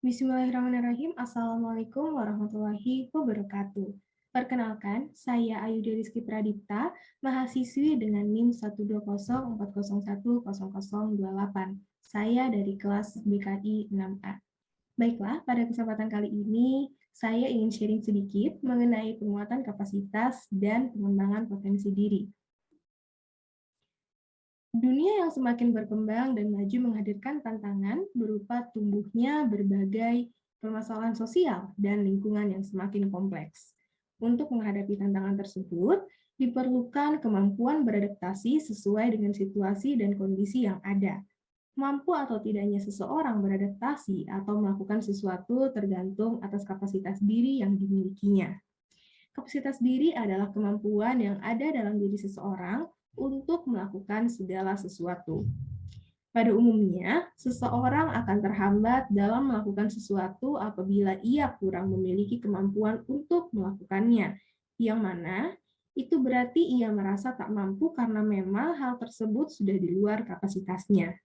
Bismillahirrahmanirrahim. Assalamualaikum warahmatullahi wabarakatuh. Perkenalkan, saya Ayudhi Rizky Pradipta, mahasiswi dengan NIM 12040010028. Saya dari kelas BKI 6A. Baiklah, pada kesempatan kali ini, saya ingin sharing sedikit mengenai penguatan kapasitas dan pengembangan potensi diri. Dunia yang semakin berkembang dan maju menghadirkan tantangan berupa tumbuhnya berbagai permasalahan sosial dan lingkungan yang semakin kompleks. Untuk menghadapi tantangan tersebut, diperlukan kemampuan beradaptasi sesuai dengan situasi dan kondisi yang ada. Mampu atau tidaknya seseorang beradaptasi atau melakukan sesuatu tergantung atas kapasitas diri yang dimilikinya. Kapasitas diri adalah kemampuan yang ada dalam diri seseorang untuk melakukan segala sesuatu. Pada umumnya, seseorang akan terhambat dalam melakukan sesuatu apabila ia kurang memiliki kemampuan untuk melakukannya, yang mana itu berarti ia merasa tak mampu karena memang hal tersebut sudah di luar kapasitasnya.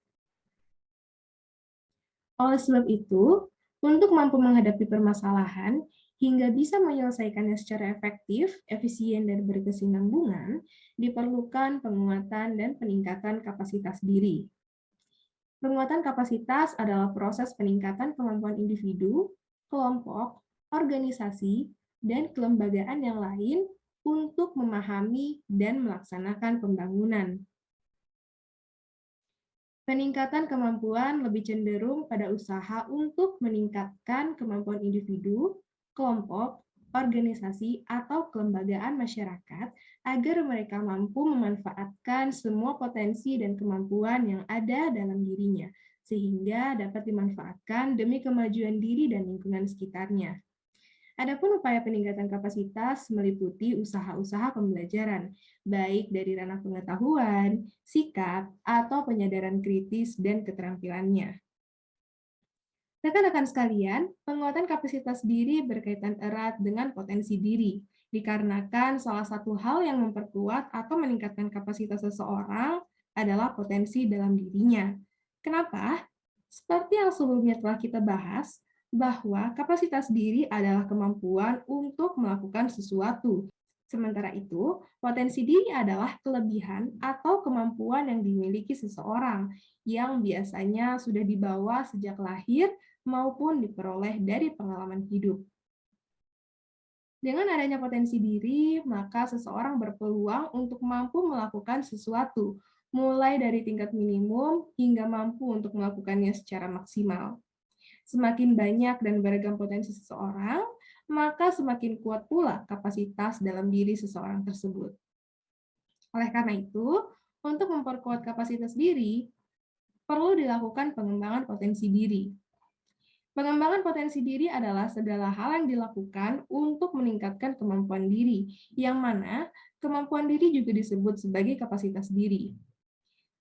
Oleh sebab itu, untuk mampu menghadapi permasalahan hingga bisa menyelesaikannya secara efektif, efisien, dan berkesinambungan, diperlukan penguatan dan peningkatan kapasitas diri. Penguatan kapasitas adalah proses peningkatan kemampuan individu, kelompok, organisasi, dan kelembagaan yang lain untuk memahami dan melaksanakan pembangunan. Peningkatan kemampuan lebih cenderung pada usaha untuk meningkatkan kemampuan individu, kelompok, organisasi, atau kelembagaan masyarakat agar mereka mampu memanfaatkan semua potensi dan kemampuan yang ada dalam dirinya, sehingga dapat dimanfaatkan demi kemajuan diri dan lingkungan sekitarnya. Adapun upaya peningkatan kapasitas meliputi usaha-usaha pembelajaran, baik dari ranah pengetahuan, sikap, atau penyadaran kritis dan keterampilannya. Rekan-rekan sekalian, penguatan kapasitas diri berkaitan erat dengan potensi diri, dikarenakan salah satu hal yang memperkuat atau meningkatkan kapasitas seseorang adalah potensi dalam dirinya. Kenapa? Seperti yang sebelumnya telah kita bahas, bahwa kapasitas diri adalah kemampuan untuk melakukan sesuatu. Sementara itu, potensi diri adalah kelebihan atau kemampuan yang dimiliki seseorang yang biasanya sudah dibawa sejak lahir maupun diperoleh dari pengalaman hidup. Dengan adanya potensi diri, maka seseorang berpeluang untuk mampu melakukan sesuatu, mulai dari tingkat minimum hingga mampu untuk melakukannya secara maksimal. Semakin banyak dan beragam potensi seseorang, maka semakin kuat pula kapasitas dalam diri seseorang tersebut. Oleh karena itu, untuk memperkuat kapasitas diri, perlu dilakukan pengembangan potensi diri. Pengembangan potensi diri adalah segala hal yang dilakukan untuk meningkatkan kemampuan diri, yang mana kemampuan diri juga disebut sebagai kapasitas diri.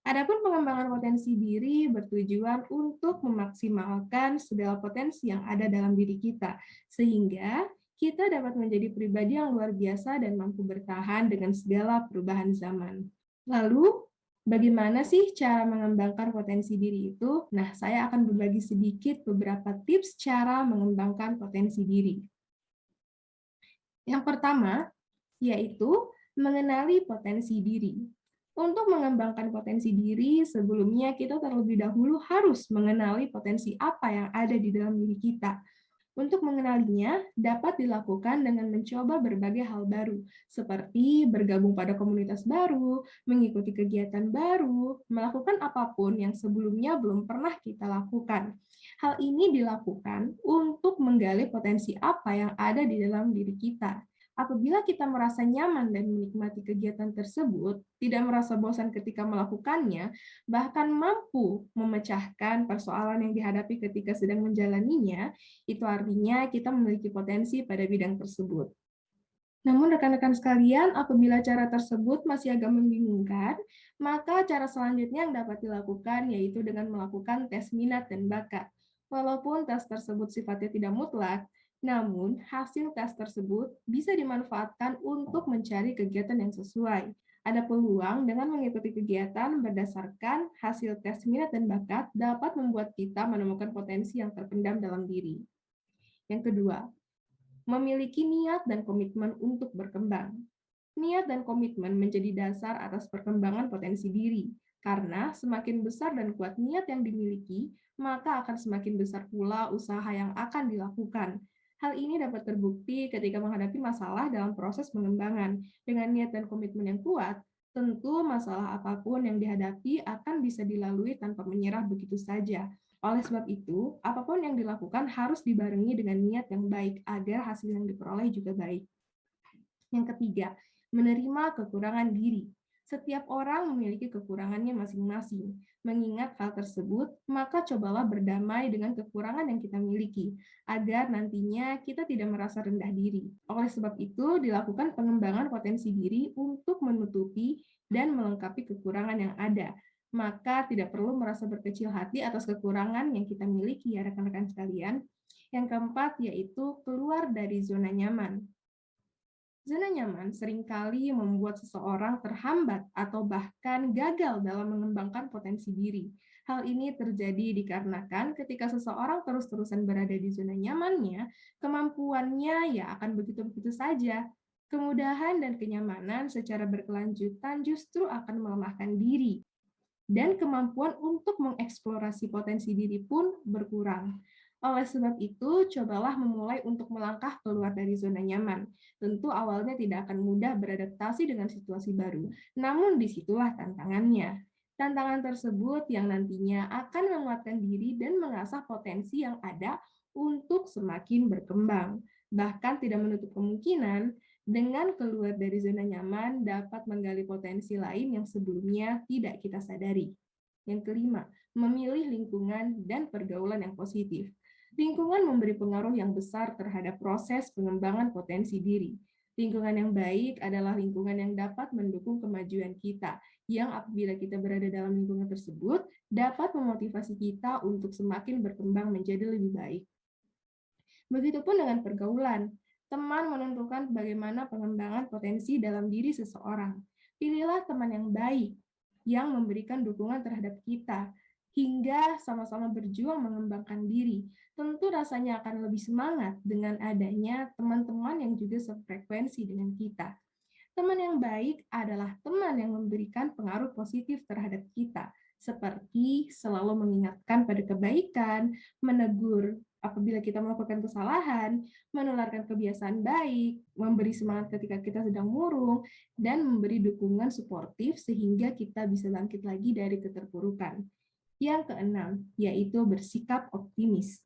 Adapun pengembangan potensi diri bertujuan untuk memaksimalkan segala potensi yang ada dalam diri kita, sehingga kita dapat menjadi pribadi yang luar biasa dan mampu bertahan dengan segala perubahan zaman. Lalu, bagaimana sih cara mengembangkan potensi diri itu? Nah, saya akan berbagi sedikit beberapa tips cara mengembangkan potensi diri. Yang pertama, yaitu mengenali potensi diri. Untuk mengembangkan potensi diri, sebelumnya kita terlebih dahulu harus mengenali potensi apa yang ada di dalam diri kita. Untuk mengenalinya, dapat dilakukan dengan mencoba berbagai hal baru, seperti bergabung pada komunitas baru, mengikuti kegiatan baru, melakukan apapun yang sebelumnya belum pernah kita lakukan. Hal ini dilakukan untuk menggali potensi apa yang ada di dalam diri kita. Apabila kita merasa nyaman dan menikmati kegiatan tersebut, tidak merasa bosan ketika melakukannya, bahkan mampu memecahkan persoalan yang dihadapi ketika sedang menjalaninya, itu artinya kita memiliki potensi pada bidang tersebut. Namun rekan-rekan sekalian, apabila cara tersebut masih agak membingungkan, maka cara selanjutnya yang dapat dilakukan yaitu dengan melakukan tes minat dan bakat. Walaupun tes tersebut sifatnya tidak mutlak, namun hasil tes tersebut bisa dimanfaatkan untuk mencari kegiatan yang sesuai. Ada peluang dengan mengikuti kegiatan berdasarkan hasil tes minat dan bakat dapat membuat kita menemukan potensi yang terpendam dalam diri. Yang kedua, memiliki niat dan komitmen untuk berkembang. Niat dan komitmen menjadi dasar atas perkembangan potensi diri, karena semakin besar dan kuat niat yang dimiliki, maka akan semakin besar pula usaha yang akan dilakukan. Hal ini dapat terbukti ketika menghadapi masalah dalam proses pengembangan. Dengan niat dan komitmen yang kuat, tentu masalah apapun yang dihadapi akan bisa dilalui tanpa menyerah begitu saja. Oleh sebab itu, apapun yang dilakukan harus dibarengi dengan niat yang baik agar hasil yang diperoleh juga baik. Yang ketiga, menerima kekurangan diri. Setiap orang memiliki kekurangannya masing-masing. Mengingat hal tersebut, maka cobalah berdamai dengan kekurangan yang kita miliki, agar nantinya kita tidak merasa rendah diri. Oleh sebab itu, dilakukan pengembangan potensi diri untuk menutupi dan melengkapi kekurangan yang ada. Maka tidak perlu merasa berkecil hati atas kekurangan yang kita miliki, ya rekan-rekan sekalian. Yang keempat, yaitu keluar dari zona nyaman. Zona nyaman seringkali membuat seseorang terhambat atau bahkan gagal dalam mengembangkan potensi diri. Hal ini terjadi dikarenakan ketika seseorang terus-terusan berada di zona nyamannya, kemampuannya ya akan begitu-begitu saja. Kemudahan dan kenyamanan secara berkelanjutan justru akan melemahkan diri, dan kemampuan untuk mengeksplorasi potensi diri pun berkurang. Oleh sebab itu, cobalah memulai untuk melangkah keluar dari zona nyaman. Tentu awalnya tidak akan mudah beradaptasi dengan situasi baru, namun disitulah tantangannya. Tantangan tersebut yang nantinya akan menguatkan diri dan mengasah potensi yang ada untuk semakin berkembang. Bahkan tidak menutup kemungkinan dengan keluar dari zona nyaman dapat menggali potensi lain yang sebelumnya tidak kita sadari. Yang kelima, memilih lingkungan dan pergaulan yang positif. Lingkungan memberi pengaruh yang besar terhadap proses pengembangan potensi diri. Lingkungan yang baik adalah lingkungan yang dapat mendukung kemajuan kita, yang apabila kita berada dalam lingkungan tersebut, dapat memotivasi kita untuk semakin berkembang menjadi lebih baik. Begitupun dengan pergaulan. Teman menentukan bagaimana pengembangan potensi dalam diri seseorang. Pilihlah teman yang baik, yang memberikan dukungan terhadap kita, hingga sama-sama berjuang mengembangkan diri. Tentu rasanya akan lebih semangat dengan adanya teman-teman yang juga sefrekuensi dengan kita. Teman yang baik adalah teman yang memberikan pengaruh positif terhadap kita, seperti selalu mengingatkan pada kebaikan, menegur apabila kita melakukan kesalahan, menularkan kebiasaan baik, memberi semangat ketika kita sedang murung, dan memberi dukungan suportif sehingga kita bisa bangkit lagi dari keterpurukan. Yang keenam, yaitu bersikap optimis.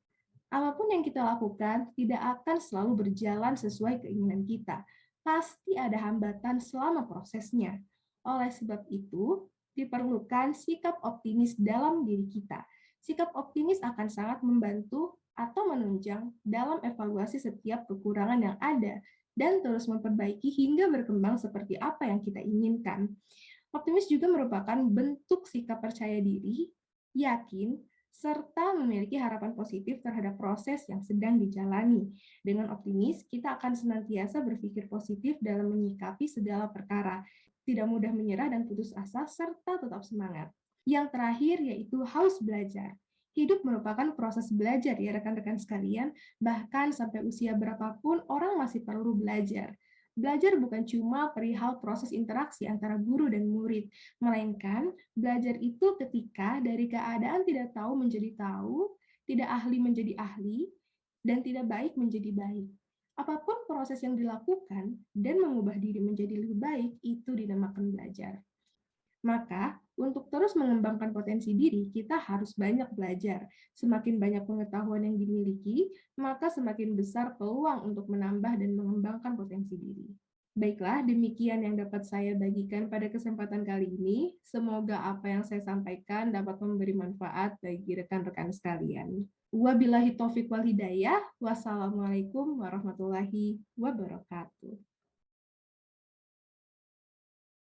Apapun yang kita lakukan tidak akan selalu berjalan sesuai keinginan kita. Pasti ada hambatan selama prosesnya. Oleh sebab itu, diperlukan sikap optimis dalam diri kita. Sikap optimis akan sangat membantu atau menunjang dalam evaluasi setiap kekurangan yang ada dan terus memperbaiki hingga berkembang seperti apa yang kita inginkan. Optimis juga merupakan bentuk sikap percaya diri, yakin, serta memiliki harapan positif terhadap proses yang sedang dijalani. Dengan optimis, kita akan senantiasa berpikir positif dalam menyikapi segala perkara, tidak mudah menyerah dan putus asa, serta tetap semangat. Yang terakhir yaitu haus belajar. Hidup merupakan proses belajar ya rekan-rekan sekalian, bahkan sampai usia berapapun orang masih perlu belajar. Belajar bukan cuma perihal proses interaksi antara guru dan murid, melainkan belajar itu ketika dari keadaan tidak tahu menjadi tahu, tidak ahli menjadi ahli, dan tidak baik menjadi baik. Apapun proses yang dilakukan dan mengubah diri menjadi lebih baik, itu dinamakan belajar. Maka, untuk terus mengembangkan potensi diri, kita harus banyak belajar. Semakin banyak pengetahuan yang dimiliki, maka semakin besar peluang untuk menambah dan mengembangkan potensi diri. Baiklah, demikian yang dapat saya bagikan pada kesempatan kali ini. Semoga apa yang saya sampaikan dapat memberi manfaat bagi rekan-rekan sekalian. Wabillahi taufiq wal hidayah. Wassalamualaikum warahmatullahi wabarakatuh.